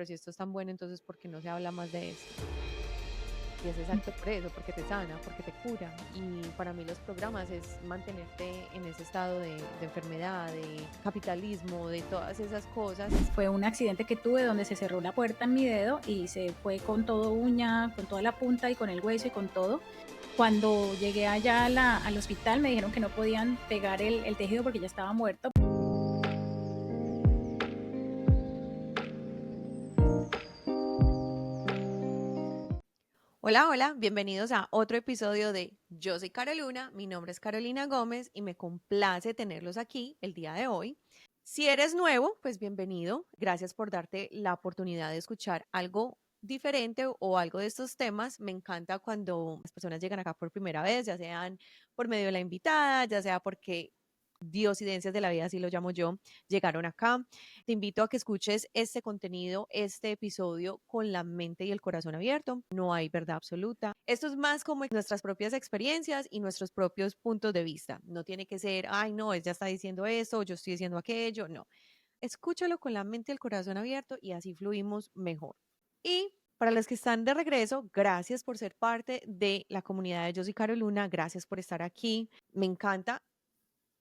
pero si esto es tan bueno, entonces ¿por qué no se habla más de esto? Y es exacto por eso, porque te sana, porque te cura. Y para mí los programas es mantenerte en ese estado de enfermedad, de capitalismo, de todas esas cosas. Fue un accidente que tuve donde se cerró la puerta en mi dedo y se fue con todo uña, con toda la punta y con el hueso y con todo. Cuando llegué allá al hospital me dijeron que no podían pegar el tejido porque ya estaba muerto. Hola, hola, bienvenidos a otro episodio de Yo soy Carolina, mi nombre es Carolina Gómez y me complace tenerlos aquí el día de hoy. Si eres nuevo, pues bienvenido. Gracias por darte la oportunidad de escuchar algo diferente o algo de estos temas. Me encanta cuando las personas llegan acá por primera vez, ya sean por medio de la invitada, ya sea porque diosidencias de la vida, así lo llamo yo, llegaron acá. Te invito a que escuches este contenido, este episodio con la mente y el corazón abierto. No hay verdad absoluta. Esto es más como nuestras propias experiencias y nuestros propios puntos de vista. No tiene que ser, ay, no, ella está diciendo esto, yo estoy diciendo aquello. No. Escúchalo con la mente y el corazón abierto y así fluimos mejor. Y para los que están de regreso, gracias por ser parte de la comunidad de Yo soy Carolina. Gracias por estar aquí. Me encanta,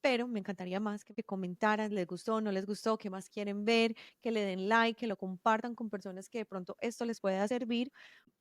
pero me encantaría más que comentaran, les gustó, no les gustó, qué más quieren ver, que le den like, que lo compartan con personas que de pronto esto les pueda servir.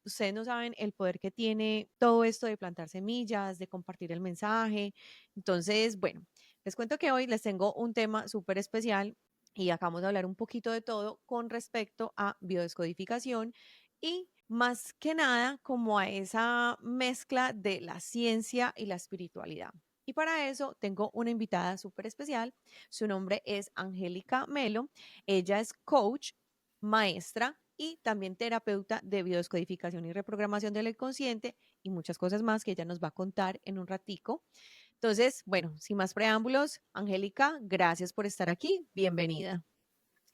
Ustedes no saben el poder que tiene todo esto de plantar semillas, de compartir el mensaje. Entonces, bueno, les cuento que hoy les tengo un tema súper especial y acabamos de hablar un poquito de todo con respecto a biodescodificación y más que nada como a esa mezcla de la ciencia y la espiritualidad. Y para eso tengo una invitada súper especial. Su nombre es Angélica Melo. Ella es coach, maestra y también terapeuta de biodescodificación y reprogramación del inconsciente y muchas cosas más que ella nos va a contar en un ratico. Entonces, bueno, sin más preámbulos, Angélica, gracias por estar aquí. Bienvenida.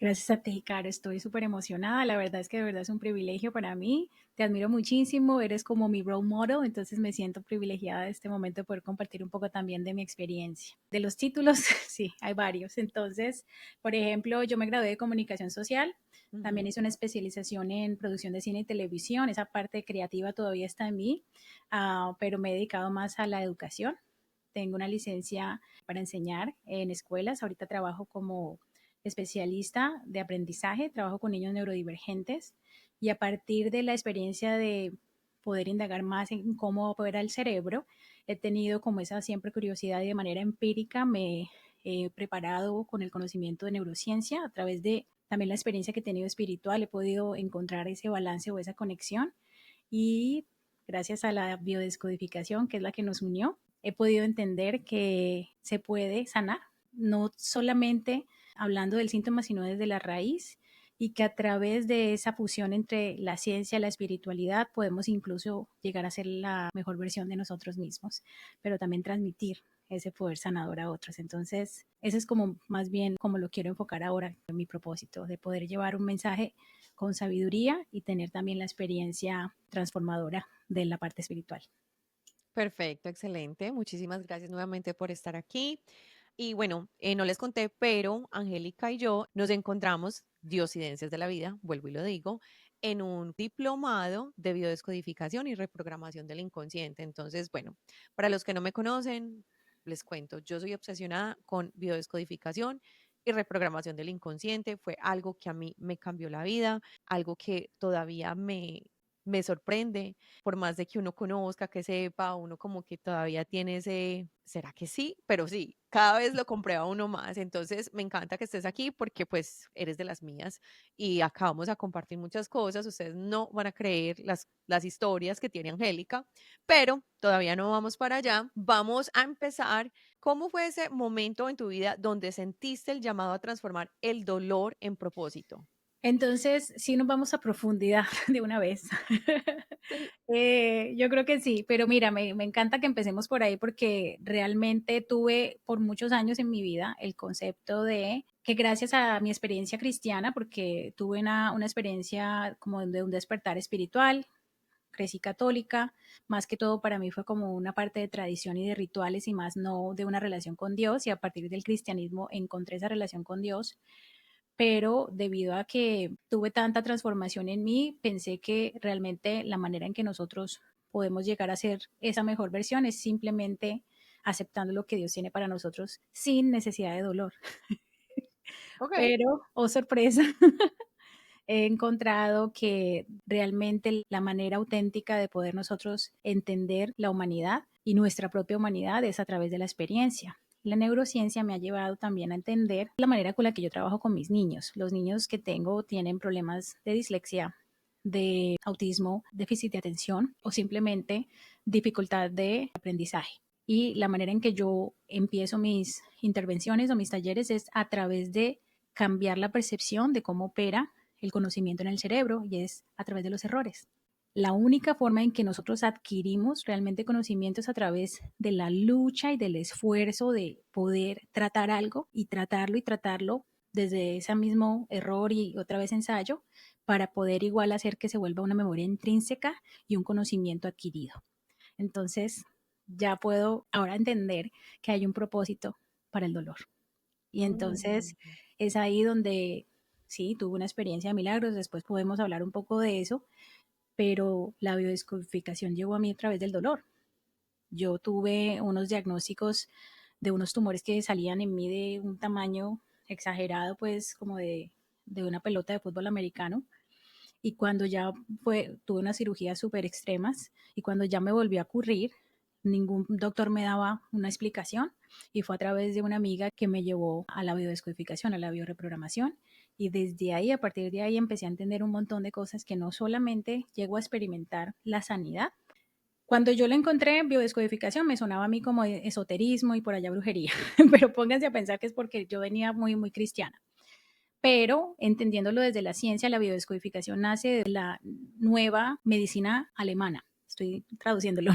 Gracias a ti, Caro. Estoy súper emocionada. La verdad es que de verdad es un privilegio para mí. Te admiro muchísimo. Eres como mi role model. Entonces me siento privilegiada de este momento de poder compartir un poco también de mi experiencia. De los títulos, sí, hay varios. Entonces, por ejemplo, yo me gradué de comunicación social. También Ujú. hice una especialización en producción de cine y televisión. Esa parte creativa todavía está en mí, pero me he dedicado más a la educación. Tengo una licencia para enseñar en escuelas. Ahorita trabajo como especialista de aprendizaje, trabajo con niños neurodivergentes y a partir de la experiencia de poder indagar más en cómo opera el cerebro, he tenido como esa siempre curiosidad y de manera empírica me he preparado con el conocimiento de neurociencia a través de también la experiencia que he tenido espiritual, he podido encontrar ese balance o esa conexión y gracias a la biodescodificación, que es la que nos unió, he podido entender que se puede sanar, no solamente hablando del síntoma, sino desde la raíz y que a través de esa fusión entre la ciencia y la espiritualidad podemos incluso llegar a ser la mejor versión de nosotros mismos, pero también transmitir ese poder sanador a otros. Entonces, eso es como más bien como lo quiero enfocar ahora en mi propósito, de poder llevar un mensaje con sabiduría y tener también la experiencia transformadora de la parte espiritual. Perfecto, excelente. Muchísimas gracias nuevamente por estar aquí. Y bueno, no les conté, pero Angélica y yo nos encontramos, diosidencias de la vida, vuelvo y lo digo, en un diplomado de biodescodificación y reprogramación del inconsciente. Entonces, bueno, para los que no me conocen, les cuento, yo soy obsesionada con biodescodificación y reprogramación del inconsciente. Fue algo que a mí me cambió la vida, algo que todavía me sorprende por más de que uno conozca, que sepa, uno como que todavía tiene ese, ¿será que sí? Pero sí, cada vez lo comprueba uno más. Entonces, me encanta que estés aquí porque pues eres de las mías y acá vamos a compartir muchas cosas. Ustedes no van a creer las historias que tiene Angélica, pero todavía no vamos para allá. Vamos a empezar. ¿Cómo fue ese momento en tu vida donde sentiste el llamado a transformar el dolor en propósito? Entonces, sí nos vamos a profundidad de una vez. Sí. Yo creo que sí, pero mira, me encanta que empecemos por ahí porque realmente tuve por muchos años en mi vida el concepto de que gracias a mi experiencia cristiana, porque tuve una experiencia como de un despertar espiritual, crecí católica, más que todo para mí fue como una parte de tradición y de rituales y más no de una relación con Dios y a partir del cristianismo encontré esa relación con Dios, pero debido a que tuve tanta transformación en mí, pensé que realmente la manera en que nosotros podemos llegar a ser esa mejor versión es simplemente aceptando lo que Dios tiene para nosotros sin necesidad de dolor. Ok. Pero, oh sorpresa, he encontrado que realmente la manera auténtica de poder nosotros entender la humanidad y nuestra propia humanidad es a través de la experiencia. La neurociencia me ha llevado también a entender la manera con la que yo trabajo con mis niños. Los niños que tengo tienen problemas de dislexia, de autismo, déficit de atención o simplemente dificultad de aprendizaje. Y la manera en que yo empiezo mis intervenciones o mis talleres es a través de cambiar la percepción de cómo opera el conocimiento en el cerebro y es a través de los errores. La única forma en que nosotros adquirimos realmente conocimiento es a través de la lucha y del esfuerzo de poder tratar algo y tratarlo desde ese mismo error y otra vez ensayo para poder igual hacer que se vuelva una memoria intrínseca y un conocimiento adquirido. Entonces, ya puedo ahora entender que hay un propósito para el dolor. Y entonces Mm. es ahí donde sí, tuve una experiencia de milagros, después podemos hablar un poco de eso, pero la biodescodificación llegó a mí a través del dolor. Yo tuve unos diagnósticos de unos tumores que salían en mí de un tamaño exagerado, pues como de una pelota de fútbol americano. Y cuando ya tuve unas cirugías súper extremas y cuando ya me volvió a ocurrir, ningún doctor me daba una explicación y fue a través de una amiga que me llevó a la biodescodificación, a la bioreprogramación. Y desde ahí, a partir de ahí, empecé a entender un montón de cosas que no solamente llego a experimentar la sanidad. Cuando yo lo encontré en biodescodificación me sonaba a mí como esoterismo y por allá brujería, pero pónganse a pensar que es porque yo venía muy, muy cristiana. Pero entendiéndolo desde la ciencia, la biodescodificación nace de la nueva medicina alemana. Estoy traduciéndolo.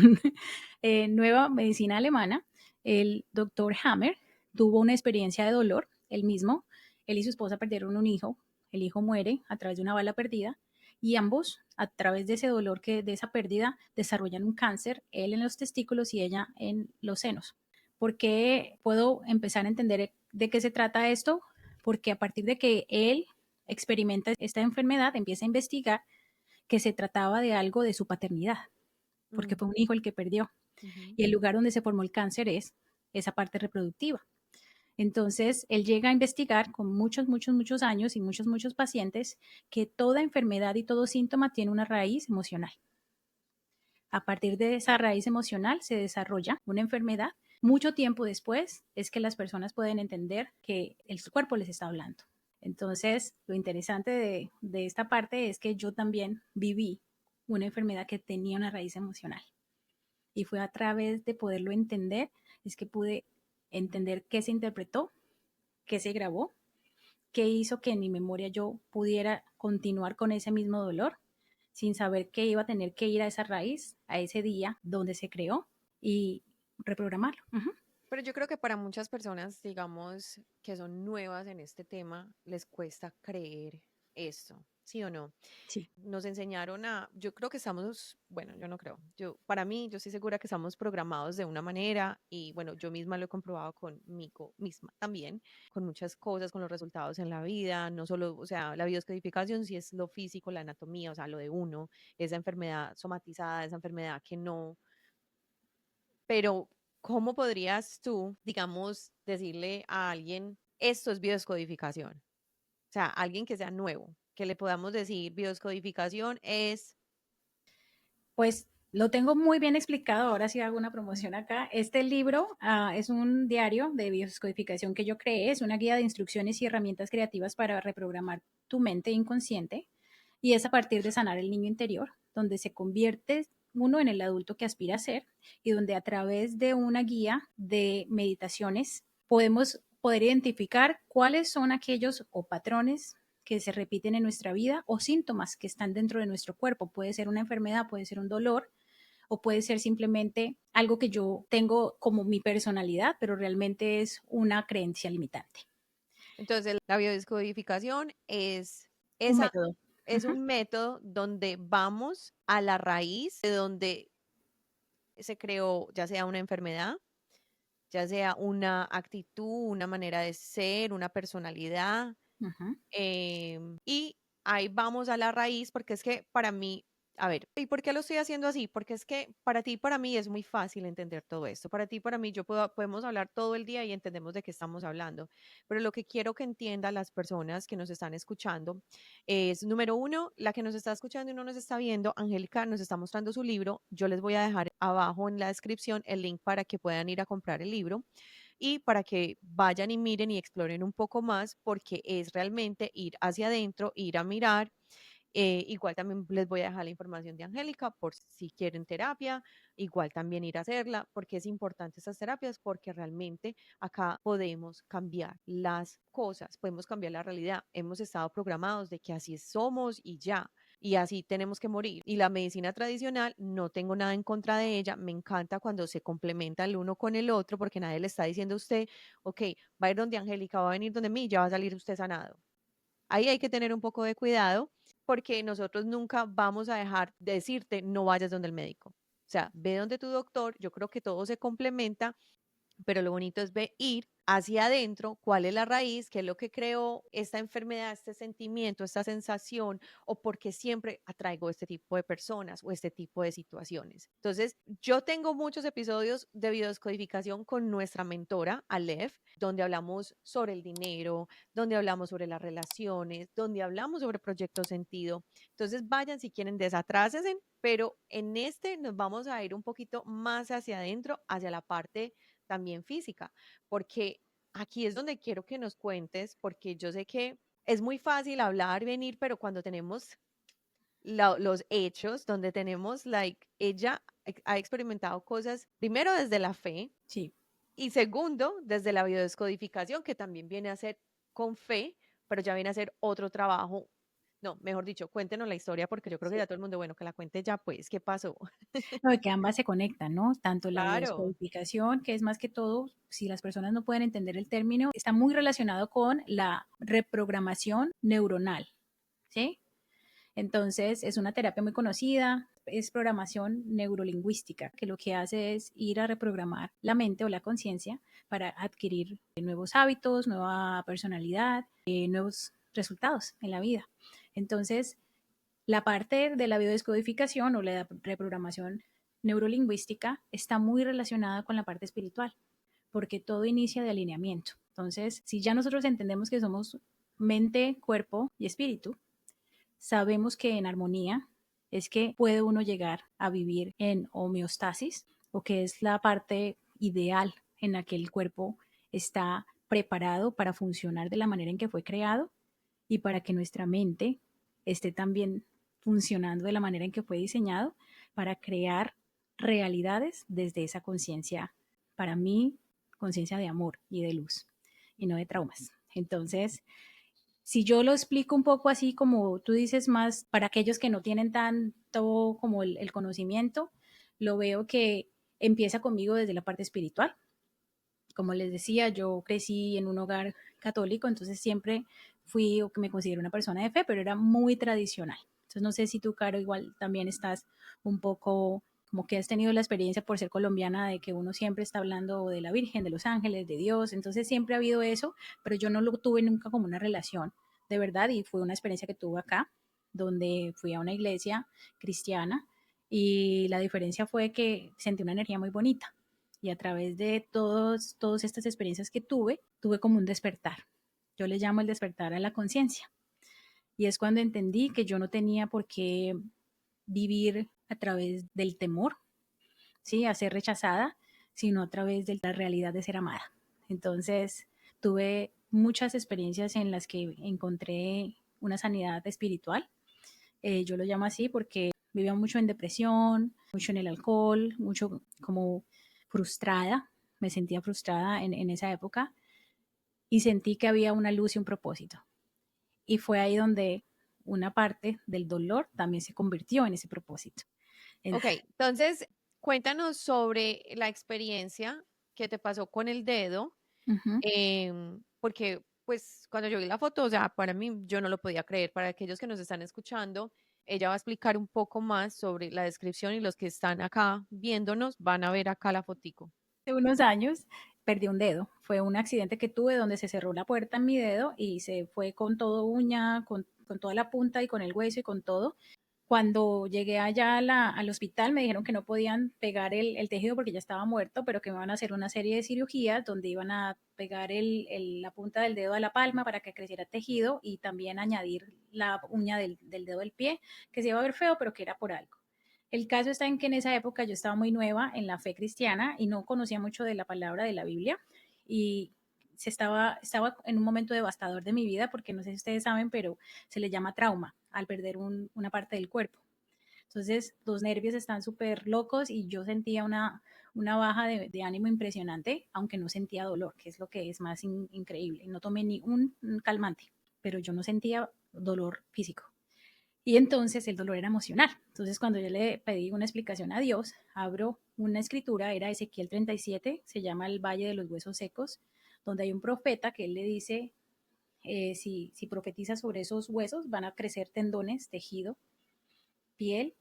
Nueva medicina alemana. El doctor Hammer tuvo una experiencia de dolor, él mismo. Él y su esposa perdieron un hijo. El hijo muere a través de una bala perdida y ambos, a través de ese dolor, de esa pérdida, desarrollan un cáncer, él en los testículos y ella en los senos. ¿Por qué puedo empezar a entender de qué se trata esto? Porque a partir de que él experimenta esta enfermedad, empieza a investigar que se trataba de algo de su paternidad, porque fue un hijo el que perdió. Ujú. Y el lugar donde se formó el cáncer es esa parte reproductiva. Entonces, él llega a investigar con muchos, muchos, muchos años y muchos, muchos pacientes que toda enfermedad y todo síntoma tiene una raíz emocional. A partir de esa raíz emocional se desarrolla una enfermedad. Mucho tiempo después es que las personas pueden entender que el cuerpo les está hablando. Entonces, lo interesante de esta parte es que yo también viví una enfermedad que tenía una raíz emocional. Y fue a través de poderlo entender, es que pude entender qué se interpretó, qué se grabó, qué hizo que en mi memoria yo pudiera continuar con ese mismo dolor sin saber que iba a tener que ir a esa raíz, a ese día donde se creó y reprogramarlo. Uh -huh. Pero yo creo que para muchas personas, digamos, que son nuevas en este tema, les cuesta creer esto, ¿sí o no? Sí. Nos enseñaron yo creo que estamos, bueno, yo no creo, para mí, yo estoy segura que estamos programados de una manera y bueno, yo misma lo he comprobado conmigo misma también, con muchas cosas, con los resultados en la vida, no solo, o sea, la biodescodificación sí es lo físico, la anatomía, o sea, lo de uno, esa enfermedad somatizada, esa enfermedad que no, pero ¿cómo podrías tú, digamos, decirle a alguien, esto es biodescodificación? O sea, alguien que sea nuevo, que le podamos decir, biodescodificación es... Pues lo tengo muy bien explicado, ahora sí hago una promoción acá. Este libro es un diario de biodescodificación que yo creé, es una guía de instrucciones y herramientas creativas para reprogramar tu mente inconsciente y es a partir de sanar el niño interior, donde se convierte uno en el adulto que aspira a ser y donde a través de una guía de meditaciones podemos poder identificar cuáles son aquellos o patrones que se repiten en nuestra vida o síntomas que están dentro de nuestro cuerpo. Puede ser una enfermedad, puede ser un dolor o puede ser simplemente algo que yo tengo como mi personalidad, pero realmente es una creencia limitante. Entonces, la biodescodificación Un esa, método. es Ujú. un método donde vamos a la raíz de donde se creó, ya sea una enfermedad, ya sea una actitud, una manera de ser, una personalidad. Ujú. Y ahí vamos a la raíz, porque es que para mí, a ver, ¿y por qué lo estoy haciendo así? Porque es que para ti y para mí es muy fácil entender todo esto. Para ti y para mí podemos hablar todo el día y entendemos de qué estamos hablando. Pero lo que quiero que entiendan las personas que nos están escuchando es, número uno, la que nos está escuchando y no nos está viendo, Angélica nos está mostrando su libro. Yo les voy a dejar abajo en la descripción el link para que puedan ir a comprar el libro y para que vayan y miren y exploren un poco más, porque es realmente ir hacia adentro, ir a mirar. Igual también les voy a dejar la información de Angélica por si quieren terapia, igual también ir a hacerla, porque es importante estas terapias, porque realmente acá podemos cambiar las cosas, podemos cambiar la realidad. Hemos estado programados de que así somos y ya, y así tenemos que morir. Y la medicina tradicional, no tengo nada en contra de ella, me encanta cuando se complementa el uno con el otro, porque nadie le está diciendo a usted, ok, va a ir donde Angélica, va a venir donde mí, ya va a salir usted sanado. Ahí hay que tener un poco de cuidado porque nosotros nunca vamos a dejar de decirte no vayas donde el médico. O sea, ve donde tu doctor, yo creo que todo se complementa, pero lo bonito es ver, ir hacia adentro, cuál es la raíz, qué es lo que creó esta enfermedad, este sentimiento, esta sensación, o por qué siempre atraigo este tipo de personas o este tipo de situaciones. Entonces, yo tengo muchos episodios de biodescodificación con nuestra mentora, Aleph, donde hablamos sobre el dinero, donde hablamos sobre las relaciones, donde hablamos sobre proyecto sentido. Entonces, vayan si quieren, desatrásense, pero en este nos vamos a ir un poquito más hacia adentro, hacia la parte también física, porque aquí es donde quiero que nos cuentes, porque yo sé que es muy fácil hablar, venir, pero cuando tenemos los hechos, donde tenemos, like, ella ha experimentado cosas, primero desde la fe Sí. y segundo desde la biodescodificación, que también viene a ser con fe, pero ya viene a ser otro trabajo. No, mejor dicho, cuéntenos la historia porque yo creo que Sí. ya todo el mundo, bueno, que la cuente ya, pues, ¿qué pasó? No, y que ambas se conectan, ¿no? Tanto la Claro. biodescodificación, que es más que todo, si las personas no pueden entender el término, está muy relacionado con la reprogramación neuronal, ¿sí? Entonces, es una terapia muy conocida, es programación neurolingüística, que lo que hace es ir a reprogramar la mente o la conciencia para adquirir nuevos hábitos, nueva personalidad, nuevos resultados en la vida. Entonces, la parte de la biodescodificación o la reprogramación neurolingüística está muy relacionada con la parte espiritual, porque todo inicia de alineamiento. Entonces, si ya nosotros entendemos que somos mente, cuerpo y espíritu, sabemos que en armonía es que puede uno llegar a vivir en homeostasis, o que es la parte ideal en la que el cuerpo está preparado para funcionar de la manera en que fue creado y para que nuestra mente esté también funcionando de la manera en que fue diseñado para crear realidades desde esa conciencia, para mí, conciencia de amor y de luz y no de traumas. Entonces, si yo lo explico un poco así como tú dices, más para aquellos que no tienen tanto como el conocimiento, lo veo que empieza conmigo desde la parte espiritual. Como les decía, yo crecí en un hogar católico, entonces siempre fui o que me considero una persona de fe, pero era muy tradicional. Entonces no sé si tú, Caro, igual también estás un poco como que has tenido la experiencia por ser colombiana de que uno siempre está hablando de la Virgen, de los ángeles, de Dios, entonces siempre ha habido eso, pero yo no lo tuve nunca como una relación de verdad y fue una experiencia que tuve acá, donde fui a una iglesia cristiana y la diferencia fue que sentí una energía muy bonita y a través de todas estas experiencias que tuve como un despertar. Yo le llamo el despertar a la conciencia. Y es cuando entendí que yo no tenía por qué vivir a través del temor, ¿sí? A ser rechazada, sino a través de la realidad de ser amada. Entonces, tuve muchas experiencias en las que encontré una sanidad espiritual. Yo lo llamo así porque vivía mucho en depresión, mucho en el alcohol, mucho como frustrada, me sentía frustrada en esa época y sentí que había una luz y un propósito. Y fue ahí donde una parte del dolor también se convirtió en ese propósito. Ok, entonces cuéntanos sobre la experiencia que te pasó con el dedo, Ujú. porque pues cuando yo vi la foto, o sea, para mí yo no lo podía creer. Para aquellos que nos están escuchando, ella va a explicar un poco más sobre la descripción y los que están acá viéndonos van a ver acá la fotico. De unos años perdí un dedo. Fue un accidente que tuve donde se cerró la puerta en mi dedo y se fue con todo uña, con toda la punta y con el hueso y con todo. Cuando llegué allá al hospital me dijeron que no podían pegar el tejido porque ya estaba muerto, pero que me iban a hacer una serie de cirugías donde iban a pegar la punta del dedo a la palma para que creciera tejido y también añadir la uña del dedo del pie, que se iba a ver feo, pero que era por algo. El caso está en que en esa época yo estaba muy nueva en la fe cristiana y no conocía mucho de la palabra de la Biblia y estaba en un momento devastador de mi vida porque no sé si ustedes saben, pero se le llama trauma al perder una parte del cuerpo. Entonces los nervios están súper locos y yo sentía una baja de ánimo impresionante, aunque no sentía dolor, que es lo que es más increíble. No tomé ni un calmante, pero yo no sentía dolor físico. Y entonces el dolor era emocional. Entonces cuando yo le pedí una explicación a Dios, abro una escritura, era Ezequiel 37, se llama el Valle de los Huesos Secos, donde hay un profeta que él le dice, si profetiza sobre esos huesos, van a crecer tendones, tejido, piel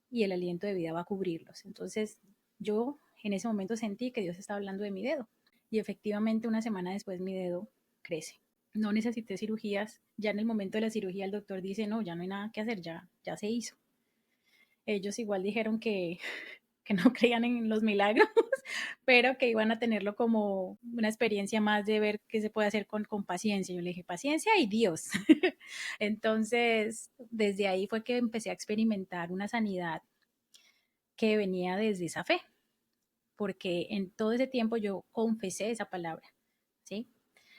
y el aliento de vida va a cubrirlos. Entonces yo en ese momento sentí que Dios estaba hablando de mi dedo y efectivamente una semana después mi dedo crece. No necesité cirugías. Ya en el momento de la cirugía el doctor dice, no, ya no hay nada que hacer, ya se hizo. Ellos igual dijeron que no creían en los milagros, pero que iban a tenerlo como una experiencia más de ver qué se puede hacer con paciencia. Yo le dije, paciencia y Dios. Entonces, desde ahí fue que empecé a experimentar una sanidad que venía desde esa fe, porque en todo ese tiempo yo confesé esa palabra, ¿sí?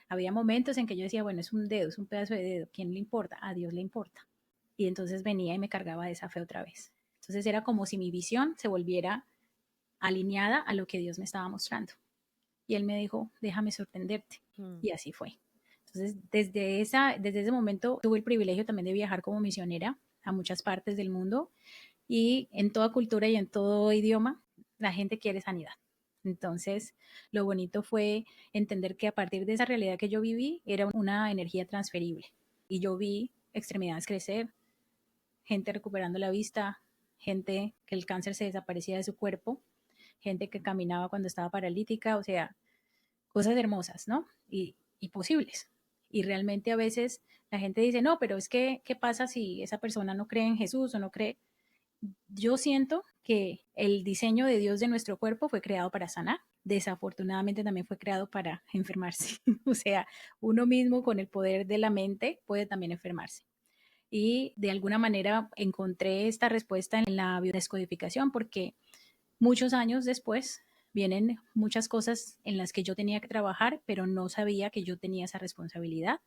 Había momentos en que yo decía, bueno, es un dedo, es un pedazo de dedo, ¿quién le importa? A Dios le importa. Y entonces venía y me cargaba de esa fe otra vez. Entonces era como si mi visión se volviera alineada a lo que Dios me estaba mostrando. Y él me dijo, déjame sorprenderte. Mm. Y así fue. Entonces, desde ese momento tuve el privilegio también de viajar como misionera a muchas partes del mundo y en toda cultura y en todo idioma la gente quiere sanidad. Entonces, lo bonito fue entender que a partir de esa realidad que yo viví era una energía transferible y yo vi extremidades crecer, gente recuperando la vista, gente que el cáncer se desaparecía de su cuerpo, gente que caminaba cuando estaba paralítica, o sea, cosas hermosas, ¿no? Y posibles. Y realmente a veces la gente dice, no, pero es que, ¿qué pasa si esa persona no cree en Jesús o no cree? Yo siento que el diseño de Dios de nuestro cuerpo fue creado para sanar. Desafortunadamente también fue creado para enfermarse. O sea, uno mismo con el poder de la mente puede también enfermarse. Y de alguna manera encontré esta respuesta en la biodescodificación porque muchos años después vienen muchas cosas en las que yo tenía que trabajar, pero no sabía que yo tenía esa responsabilidad.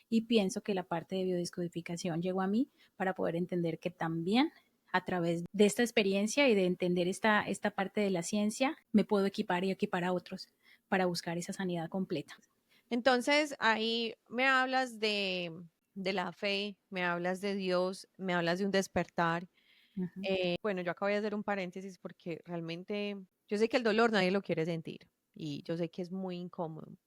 Y pienso que la parte de biodescodificación llegó a mí para poder entender que también a través de esta experiencia y de entender esta parte de la ciencia, me puedo equipar y equipar a otros para buscar esa sanidad completa. Entonces, ahí me hablas de la fe, me hablas de Dios, me hablas de un despertar. Uh -huh. Bueno, yo acabo de hacer un paréntesis porque realmente yo sé que el dolor nadie lo quiere sentir y yo sé que es muy incómodo,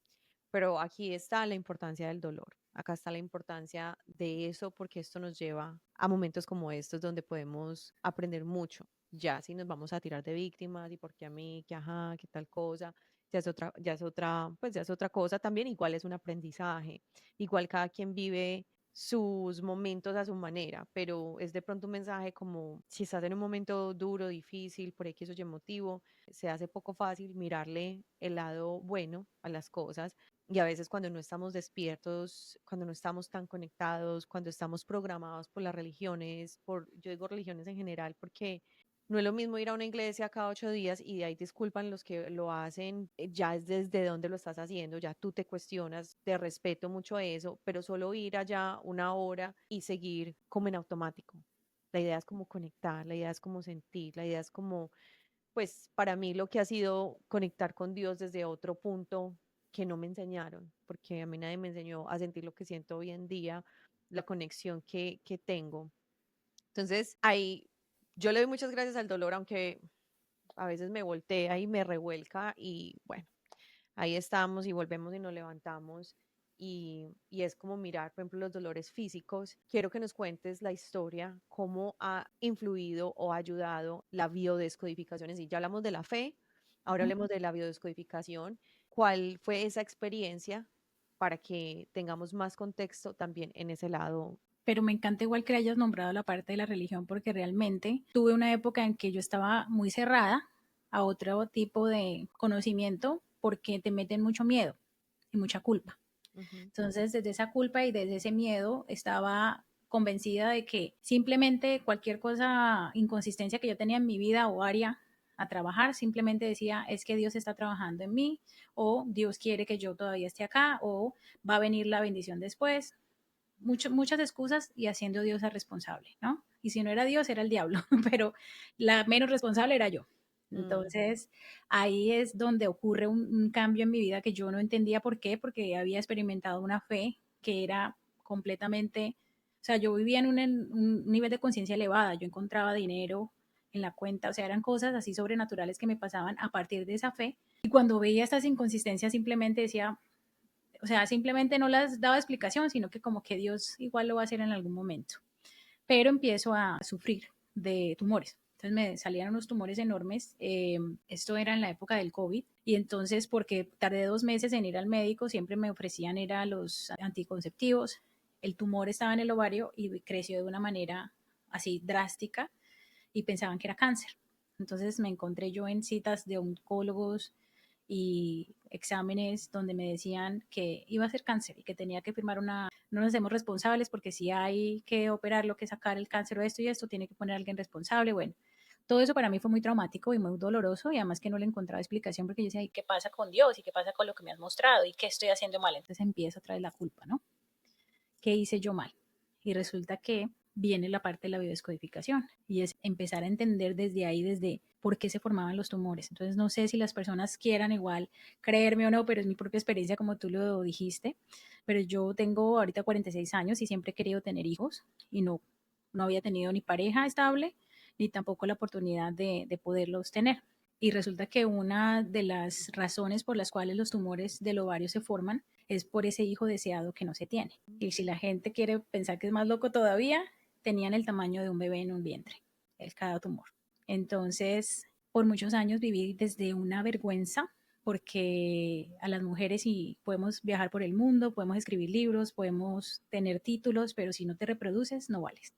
pero aquí está la importancia del dolor. Acá está la importancia de eso porque esto nos lleva a momentos como estos donde podemos aprender mucho. Ya si nos vamos a tirar de víctimas y por qué a mí, que ajá, que tal cosa, pues ya es otra cosa también, igual es un aprendizaje. Igual cada quien vive sus momentos a su manera, pero es de pronto un mensaje como si estás en un momento duro, difícil, por X o Y motivo, se hace poco fácil mirarle el lado bueno a las cosas y a veces cuando no estamos despiertos, cuando no estamos tan conectados, cuando estamos programados por las religiones, yo digo religiones en general, porque no es lo mismo ir a una iglesia cada 8 días y de ahí disculpan los que lo hacen, ya es desde dónde lo estás haciendo, ya tú te cuestionas, te respeto mucho eso, pero solo ir allá una hora y seguir como en automático. La idea es como conectar, la idea es como sentir, la idea es como, pues para mí lo que ha sido conectar con Dios desde otro punto que no me enseñaron, porque a mí nadie me enseñó a sentir lo que siento hoy en día, la conexión que tengo. Entonces, ahí yo le doy muchas gracias al dolor, aunque a veces me voltea y me revuelca y bueno, ahí estamos y volvemos y nos levantamos y es como mirar, por ejemplo, los dolores físicos. Quiero que nos cuentes la historia, cómo ha influido o ha ayudado la biodescodificación en sí. Ya hablamos de la fe, ahora Uh -huh. hablemos de la biodescodificación. ¿Cuál fue esa experiencia para que tengamos más contexto también en ese lado? Pero me encanta igual que hayas nombrado la parte de la religión porque realmente tuve una época en que yo estaba muy cerrada a otro tipo de conocimiento porque te meten mucho miedo y mucha culpa. Ujú, Entonces, desde esa culpa y desde ese miedo, estaba convencida de que simplemente cualquier cosa, inconsistencia que yo tenía en mi vida o área a trabajar, simplemente decía, es que Dios está trabajando en mí, o Dios quiere que yo todavía esté acá, o va a venir la bendición después. Muchas excusas y haciendo Dios a responsable, ¿no? Y si no era Dios, era el diablo, pero la menos responsable era yo. mm, Entonces, ahí es donde ocurre un cambio en mi vida que yo no entendía por qué, porque había experimentado una fe que era completamente, o sea, yo vivía en un nivel de conciencia elevada, yo encontraba dinero en la cuenta, o sea, eran cosas así sobrenaturales que me pasaban a partir de esa fe. Y cuando veía estas inconsistencias, simplemente decía, o sea, simplemente no las daba explicación, sino que como que Dios igual lo va a hacer en algún momento. Pero empiezo a sufrir de tumores. Entonces me salían unos tumores enormes. Esto era en la época del COVID. Y entonces, porque tardé 2 meses en ir al médico, siempre me ofrecían era los anticonceptivos. El tumor estaba en el ovario y creció de una manera así drástica y pensaban que era cáncer. Entonces me encontré yo en citas de oncólogos y exámenes donde me decían que iba a ser cáncer y que tenía que firmar una, no nos hacemos responsables porque si hay que operarlo, que sacar el cáncer o esto y esto, tiene que poner a alguien responsable. Bueno, todo eso para mí fue muy traumático y muy doloroso y además que no le encontraba explicación porque yo decía, ¿y qué pasa con Dios? ¿Y qué pasa con lo que me has mostrado? ¿Y qué estoy haciendo mal? Entonces empieza otra vez la culpa, ¿no? ¿Qué hice yo mal? Y resulta que viene la parte de la biodescodificación y es empezar a entender desde ahí, desde por qué se formaban los tumores. Entonces no sé si las personas quieran igual creerme o no, pero es mi propia experiencia como tú lo dijiste. Pero yo tengo ahorita 46 años y siempre he querido tener hijos y no había tenido ni pareja estable ni tampoco la oportunidad de poderlos tener. Y resulta que una de las razones por las cuales los tumores del ovario se forman es por ese hijo deseado que no se tiene. Y si la gente quiere pensar que es más loco todavía, tenían el tamaño de un bebé en un vientre, cada tumor. Entonces, por muchos años viví desde una vergüenza porque a las mujeres y podemos viajar por el mundo, podemos escribir libros, podemos tener títulos, pero si no te reproduces, no vales.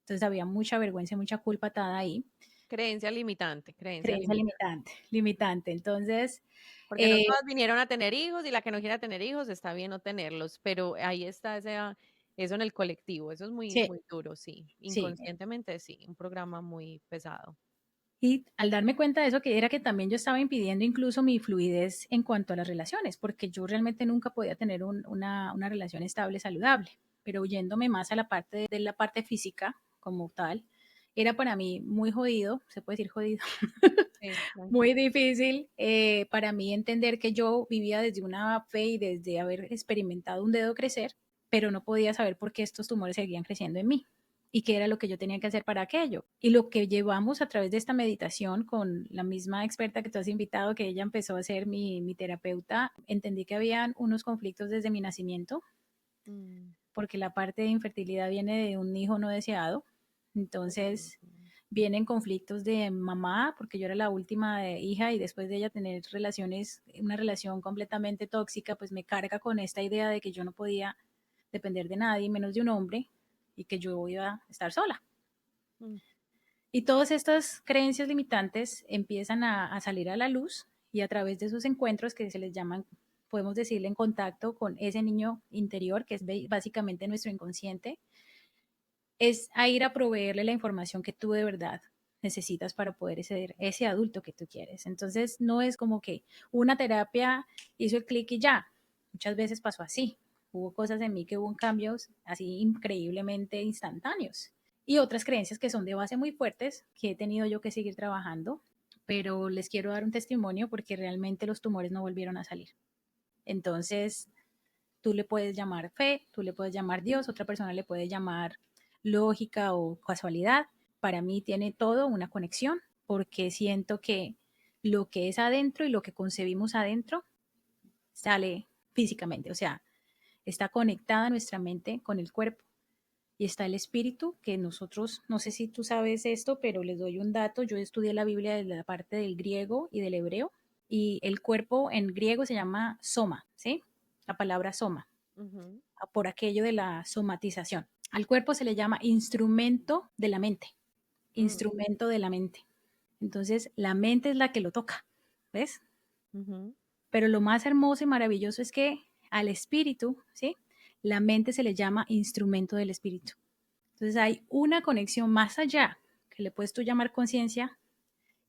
Entonces había mucha vergüenza y mucha culpa atada ahí, creencia limitante, creencia creencia limitante. limitante, limitante. Entonces, Porque no eh, todas vinieron a tener hijos y la que no quiera tener hijos está bien no tenerlos, pero ahí está eso en el colectivo, eso es muy, sí, muy duro, sí. sí. Inconscientemente sí, un programa muy pesado. Y al darme cuenta de eso, que era que también yo estaba impidiendo incluso mi fluidez en cuanto a las relaciones, porque yo realmente nunca podía tener una relación estable, saludable, pero yéndome más a la parte de la parte física como tal, era para mí muy jodido, se puede decir jodido, Sí, muy difícil para mí entender que yo vivía desde una fe y desde haber experimentado un dedo crecer, pero no podía saber por qué estos tumores seguían creciendo en mí y qué era lo que yo tenía que hacer para aquello. Y lo que llevamos a través de esta meditación con la misma experta que tú has invitado, que ella empezó a ser mi terapeuta, entendí que habían unos conflictos desde mi nacimiento, mm, porque la parte de infertilidad viene de un hijo no deseado. ujú, Entonces, vienen conflictos de mamá, porque yo era la última hija y después de ella tener relaciones, una relación completamente tóxica, pues me carga con esta idea de que yo no podía depender de nadie, menos de un hombre, y que yo iba a estar sola. mm, Y todas estas creencias limitantes empiezan a salir a la luz y a través de esos encuentros que se les llaman, podemos decirle, en contacto con ese niño interior, que es básicamente nuestro inconsciente, es a ir a proveerle la información que tú de verdad necesitas para poder ser ese adulto que tú quieres. Entonces, no es como que una terapia hizo el clic y ya. Muchas veces pasó así. Hubo cosas en mí que hubo cambios así increíblemente instantáneos. Y otras creencias que son de base muy fuertes que he tenido yo que seguir trabajando, pero les quiero dar un testimonio porque realmente los tumores no volvieron a salir. Entonces, tú le puedes llamar fe, tú le puedes llamar Dios, otra persona le puede llamar lógica o casualidad. Para mí tiene todo una conexión porque siento que lo que es adentro y lo que concebimos adentro sale físicamente, o sea, está conectada nuestra mente con el cuerpo y está el espíritu que nosotros, no sé si tú sabes esto, pero les doy un dato, yo estudié la Biblia desde la parte del griego y del hebreo Y el cuerpo en griego se llama soma, ¿sí? La palabra soma, Ujú, por aquello de la somatización. Al cuerpo se le llama instrumento de la mente, mm, instrumento de la mente. Entonces, la mente es la que lo toca, ¿ves? ujú, Pero lo más hermoso y maravilloso es que al espíritu, ¿sí? La mente se le llama instrumento del espíritu. Entonces hay una conexión más allá, que le puedes tú llamar conciencia,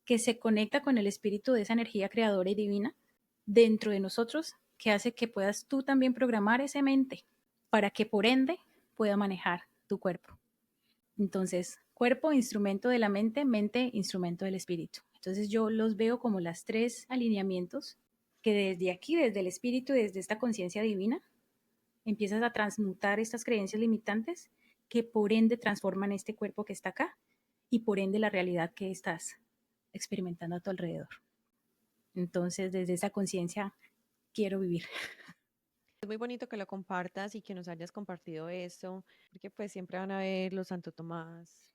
que se conecta con el espíritu de esa energía creadora y divina dentro de nosotros, que hace que puedas tú también programar esa mente para que por ende pueda manejar tu cuerpo. Entonces, cuerpo, instrumento de la mente, mente, instrumento del espíritu. Entonces yo los veo como las tres alineamientos que desde aquí, desde el espíritu, desde esta conciencia divina, empiezas a transmutar estas creencias limitantes que por ende transforman este cuerpo que está acá y por ende la realidad que estás experimentando a tu alrededor. Entonces, desde esa conciencia quiero vivir. es muy bonito que lo compartas y que nos hayas compartido esto, porque pues siempre van a ver los Santo Tomás,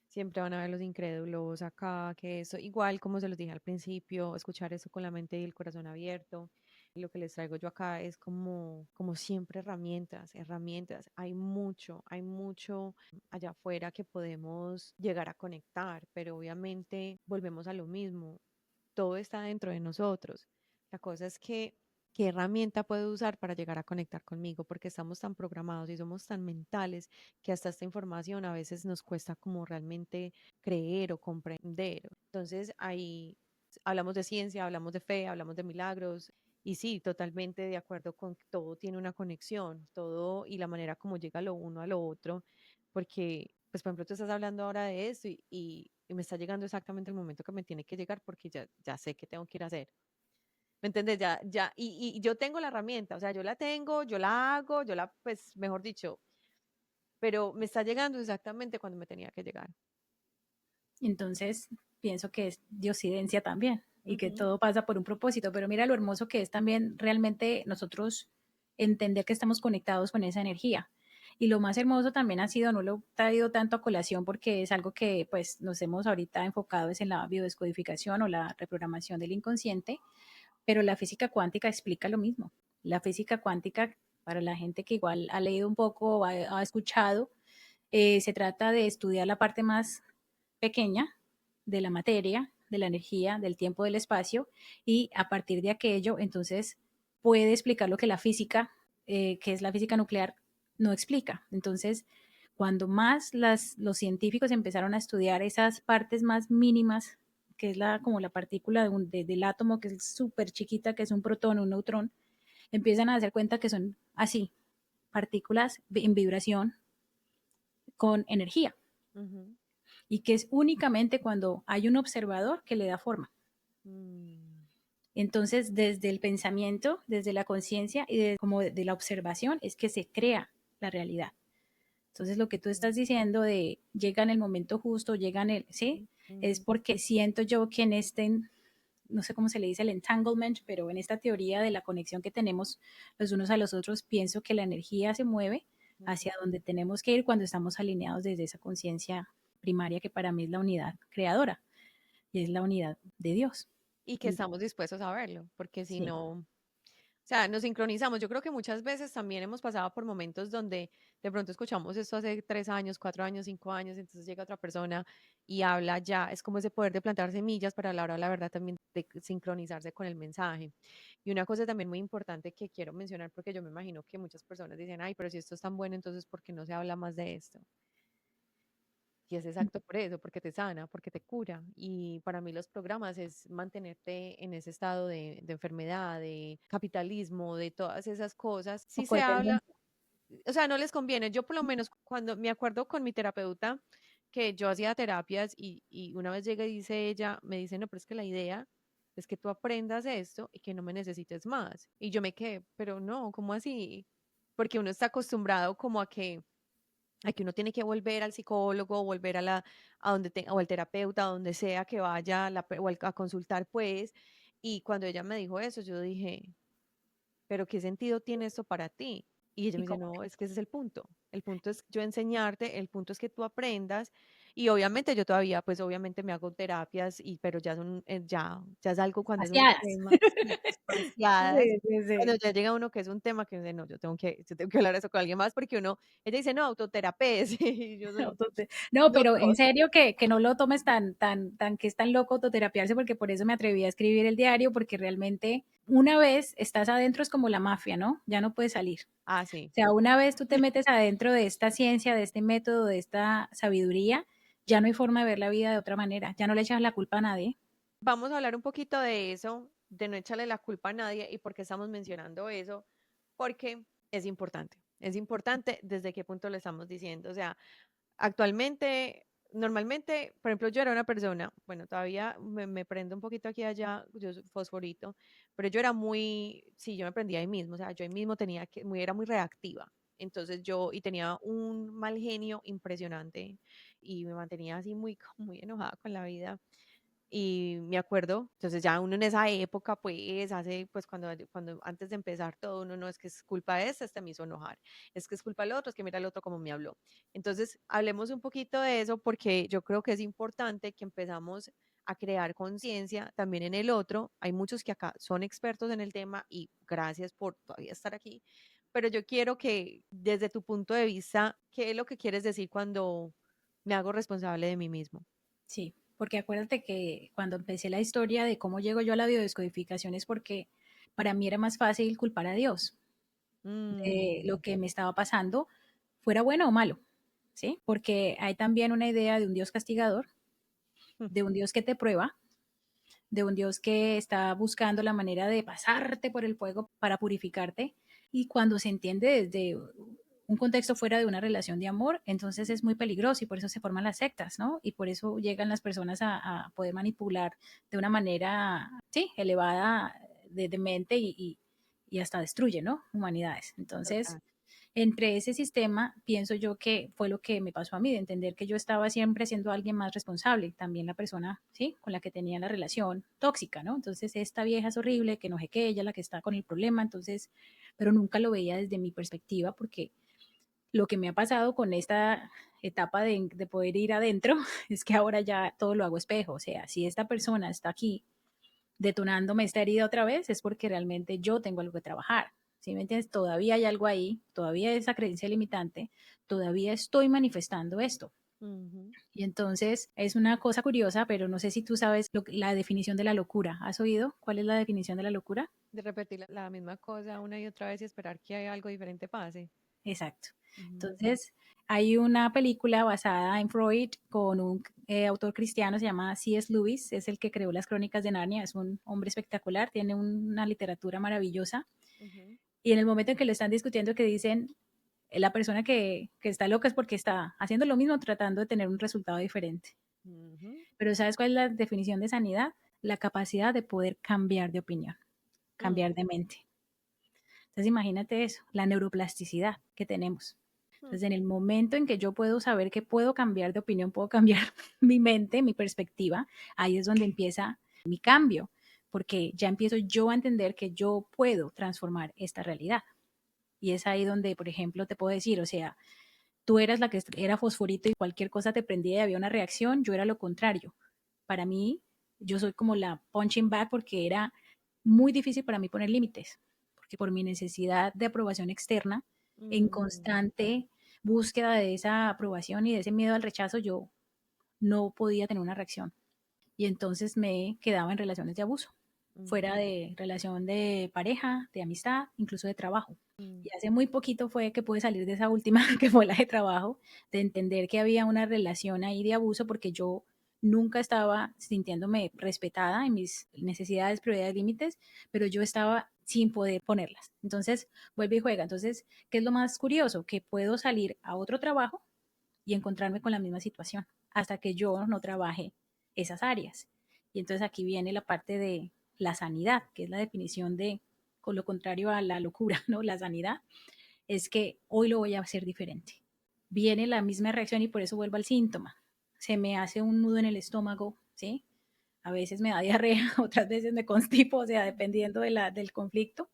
siempre van a ver los incrédulos acá, que eso, igual como se los dije al principio, escuchar eso con la mente y el corazón abierto. Lo que les traigo yo acá es como siempre herramientas, herramientas. Hay mucho allá afuera que podemos llegar a conectar, pero obviamente volvemos a lo mismo. Todo está dentro de nosotros. La cosa es que ¿qué herramienta puedo usar para llegar a conectar conmigo? Porque estamos tan programados y somos tan mentales que hasta esta información a veces nos cuesta como realmente creer o comprender. Entonces ahí hablamos de ciencia, hablamos de fe, hablamos de milagros. Y sí, totalmente de acuerdo con que todo tiene una conexión, todo y la manera como llega lo uno a lo otro, porque, pues, por ejemplo, tú estás hablando ahora de esto y me está llegando exactamente el momento que me tiene que llegar porque ya sé qué tengo que ir a hacer. ¿Me entiendes? Y yo tengo la herramienta, o sea, yo la tengo, yo la hago, pues, mejor dicho, pero me está llegando exactamente cuando me tenía que llegar. Entonces, pienso que es diosidencia también y que Ujú, todo pasa por un propósito, pero mira lo hermoso que es también realmente nosotros entender que estamos conectados con esa energía. Y lo más hermoso también ha sido, no lo he traído tanto a colación porque es algo que pues nos hemos ahorita enfocado es en la biodescodificación o la reprogramación del inconsciente, pero la física cuántica explica lo mismo. La física cuántica, para la gente que igual ha leído un poco o ha escuchado, se trata de estudiar la parte más pequeña de la materia, de la energía, del tiempo, del espacio, y a partir de aquello, entonces, puede explicar lo que la física, que es la física nuclear, no explica. Entonces, cuando más los científicos empezaron a estudiar esas partes más mínimas, que es como la partícula del átomo, que es súper chiquita, que es un protón, un neutrón, empiezan a darse cuenta que son así, partículas en vibración con energía ujú, y que es únicamente cuando hay un observador que le da forma. mm, Entonces, desde el pensamiento, desde la conciencia y como de la observación es que se crea la realidad. Entonces, lo que tú mm, estás diciendo de llega en el momento justo, llega en el, ¿sí? Es ujú, porque siento yo que en este, no sé cómo se le dice el entanglement, pero en esta teoría de la conexión que tenemos los unos a los otros, pienso que la energía se mueve ujú. hacia donde tenemos que ir cuando estamos alineados desde esa conciencia primaria que para mí es la unidad creadora y es la unidad de Dios. Y que estamos dispuestos a verlo, porque si Sí, no, o sea, nos sincronizamos. Yo creo que muchas veces también hemos pasado por momentos donde de pronto escuchamos esto hace 3 años, 4 años, 5 años, entonces llega otra persona y habla ya. Es como ese poder de plantar semillas para a la hora de la verdad también de sincronizarse con el mensaje. Y una cosa también muy importante que quiero mencionar, porque yo me imagino que muchas personas dicen, ay, pero si esto es tan bueno, entonces ¿por qué no se habla más de esto? Y es exacto por eso, porque te sana, porque te cura. Y para mí los programas es mantenerte en ese estado de enfermedad, de capitalismo, de todas esas cosas. o Si se habla, codependencia. o sea, no les conviene. Yo por lo menos cuando me acuerdo con mi terapeuta que yo hacía terapias y una vez llega y dice ella, me dice, no, pero es que la idea es que tú aprendas esto y que no me necesites más. Y yo me quedé, pero no, ¿cómo así? Porque uno está acostumbrado como a que uno tiene que volver al psicólogo, volver a donde o al terapeuta, a donde sea que vaya a consultar, pues. Y cuando ella me dijo eso, yo dije, pero ¿qué sentido tiene esto para ti? Y ella Y me dice, como no, es que ese es el punto. El punto es yo enseñarte, el punto es que tú aprendas. Y obviamente yo todavía, pues obviamente me hago terapias, pero ya son, ya es algo cuando es un Espaciadas. tema, sí, espaciadas, Sí, sí, cuando sí. ya llega uno que es un tema que dice, no, yo tengo que hablar eso con alguien más porque ella dice, no, autoterapeuta, y yo soy, No, no pero en todos. serio que no lo tomes tan que es tan loco autoterapiarse, porque por eso me atreví a escribir el diario, porque realmente una vez estás adentro es como la mafia, ¿no? Ya no puedes salir. Ah, sí. O sea, una vez tú te metes adentro de esta ciencia, de este método, de esta sabiduría, ya no hay forma de ver la vida de otra manera, ya no le echas la culpa a nadie. Vamos a hablar un poquito de eso, de no echarle la culpa a nadie y por qué estamos mencionando eso, porque es importante desde qué punto lo estamos diciendo. O sea, actualmente, normalmente, por ejemplo, yo era una persona, bueno, todavía me prendo un poquito aquí y allá, yo soy fosforito, pero yo era sí, yo me prendía ahí mismo, o sea, yo ahí mismo era muy reactiva. Entonces y tenía un mal genio impresionante y me mantenía así muy enojada con la vida. Y me acuerdo, entonces ya uno en esa época, pues, pues cuando antes de empezar todo, uno no es que es culpa de este me hizo enojar, es que es culpa del otro, es que mira el otro como me habló. Entonces, hablemos un poquito de eso porque yo creo que es importante que empezamos a crear conciencia también en el otro. Hay muchos que acá son expertos en el tema y gracias por todavía estar aquí, pero yo quiero que desde tu punto de vista, ¿qué es lo que quieres decir cuando me hago responsable de mí mismo? Sí, porque acuérdate que cuando empecé la historia de cómo llego yo a la biodescodificación es porque para mí era más fácil culpar a Dios de lo Mm. que me estaba pasando, fuera bueno o malo, ¿sí? Porque hay también una idea de un Dios castigador, de un Dios que te prueba, de un Dios que está buscando la manera de pasarte por el fuego para purificarte. Y cuando se entiende desde un contexto fuera de una relación de amor, entonces es muy peligroso y por eso se forman las sectas, ¿no? Y por eso llegan las personas a poder manipular de una manera, sí, elevada de mente y hasta destruye, ¿no? Humanidades. Entonces, Total. entre ese sistema, pienso yo que fue lo que me pasó a mí, de entender que yo estaba siempre siendo alguien más responsable, también la persona, ¿sí? Con la que tenía la relación tóxica, ¿no? Entonces, esta vieja es horrible, que no sé qué, ella es la que está con el problema, entonces, pero nunca lo veía desde mi perspectiva, porque lo que me ha pasado con esta etapa de poder ir adentro es que ahora ya todo lo hago espejo, o sea, si esta persona está aquí detonándome esta herida otra vez, es porque realmente yo tengo algo que trabajar. ¿Sí me entiendes? Todavía hay algo ahí, todavía esa creencia limitante, todavía estoy manifestando esto. Ujú. Y entonces es una cosa curiosa, pero no sé si tú sabes la definición de la locura. ¿Has oído cuál es la definición de la locura? De repetir la misma cosa una y otra vez y esperar que algo diferente pase. Exacto. Ujú. Entonces, hay una película basada en Freud con un autor cristiano, se llama C.S. Lewis, es el que creó las Crónicas de Narnia, es un hombre espectacular, tiene una literatura maravillosa. Ujú. Y en el momento en que lo están discutiendo, que dicen, la persona que está loca es porque está haciendo lo mismo, tratando de tener un resultado diferente. Ujú. Pero ¿sabes cuál es la definición de sanidad? La capacidad de poder cambiar de opinión, Mm. cambiar de mente. Entonces imagínate eso, la neuroplasticidad que tenemos. Mm. Entonces en el momento en que yo puedo saber que puedo cambiar de opinión, puedo cambiar mi mente, mi perspectiva, ahí es donde empieza mi cambio, porque ya empiezo yo a entender que yo puedo transformar esta realidad. Y es ahí donde, por ejemplo, te puedo decir, o sea, tú eras la que era fosforito y cualquier cosa te prendía y había una reacción, yo era lo contrario. Para mí, yo soy como la punching bag porque era muy difícil para mí poner límites, porque por mi necesidad de aprobación externa, en Mm. constante búsqueda de esa aprobación y de ese miedo al rechazo, yo no podía tener una reacción. Y entonces me quedaba en relaciones de abuso, fuera Ujú. de relación de pareja, de amistad, incluso de trabajo. Mm. Y hace muy poquito fue que pude salir de esa última, que fue la de trabajo, de entender que había una relación ahí de abuso porque yo nunca estaba sintiéndome respetada en mis necesidades, prioridades, límites, pero yo estaba sin poder ponerlas. Entonces, vuelve y juega. Entonces, ¿qué es lo más curioso? Que puedo salir a otro trabajo y encontrarme con la misma situación hasta que yo no trabaje esas áreas. Y entonces aquí viene la parte de la sanidad, que es la definición de, con lo contrario a la locura, ¿no? La sanidad es que hoy lo voy a hacer diferente. Viene la misma reacción y por eso vuelvo al síntoma. Se me hace un nudo en el estómago, ¿sí? A veces me da diarrea, otras veces me constipo, o sea, dependiendo del conflicto.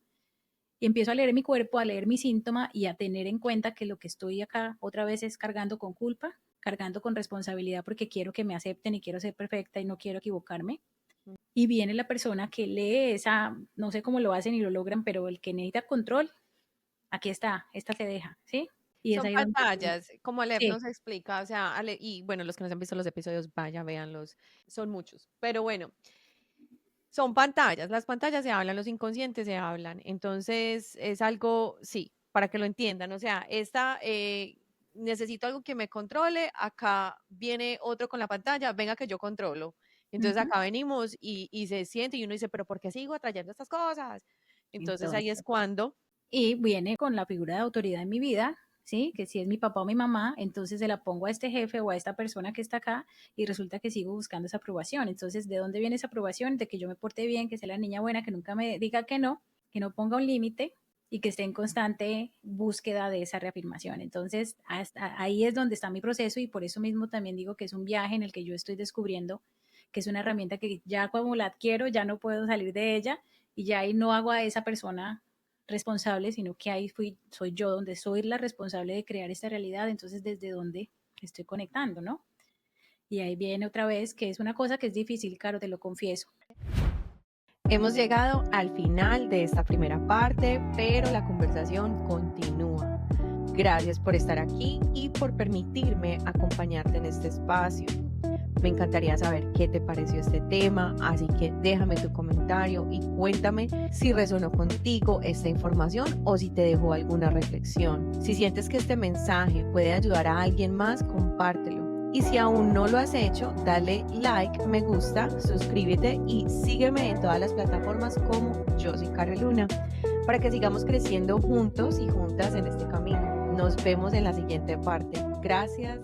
Y empiezo a leer mi cuerpo, a leer mi síntoma y a tener en cuenta que lo que estoy acá otra vez es cargando con culpa, cargando con responsabilidad porque quiero que me acepten y quiero ser perfecta y no quiero equivocarme. Y viene la persona que lee esa, no sé cómo lo hacen y lo logran, pero el que necesita control, aquí está, esta se deja, ¿sí? Y es Son ahí donde... pantallas, como Alep Sí, nos explica, o sea, y bueno, los que nos han visto los episodios, vaya, véanlos, son muchos. Pero bueno, son pantallas, las pantallas se hablan, los inconscientes se hablan. Entonces, es algo, sí, para que lo entiendan. O sea, necesito algo que me controle, acá viene otro con la pantalla, venga que yo controlo. Entonces ujú. acá venimos y se siente y uno dice, pero ¿por qué sigo atrayendo estas cosas? Entonces ahí es Entonces, cuando y viene con la figura de autoridad en mi vida, ¿sí? Que si es mi papá o mi mamá, entonces se la pongo a este jefe o a esta persona que está acá y resulta que sigo buscando esa aprobación. Entonces, ¿de dónde viene esa aprobación? De que yo me porte bien, que sea la niña buena, que nunca me diga que no ponga un límite y que esté en constante búsqueda de esa reafirmación. Entonces, ahí es donde está mi proceso y por eso mismo también digo que es un viaje en el que yo estoy descubriendo que es una herramienta que ya como la adquiero, ya no puedo salir de ella y ya ahí no hago a esa persona responsable, sino que ahí soy yo donde soy la responsable de crear esta realidad, entonces desde donde estoy conectando, ¿no? Y ahí viene otra vez, que es una cosa que es difícil, Caro, te lo confieso. hemos llegado al final de esta primera parte, pero la conversación continúa. Gracias por estar aquí y por permitirme acompañarte en este espacio. Me encantaría saber qué te pareció este tema, así que déjame tu comentario y cuéntame si resonó contigo esta información o si te dejó alguna reflexión. Si sientes que este mensaje puede ayudar a alguien más, compártelo. Y si aún no lo has hecho, dale like, me gusta, suscríbete y sígueme en todas las plataformas como Yo Soy Carolina para que sigamos creciendo juntos y juntas en este camino. Nos vemos en la siguiente parte. Gracias.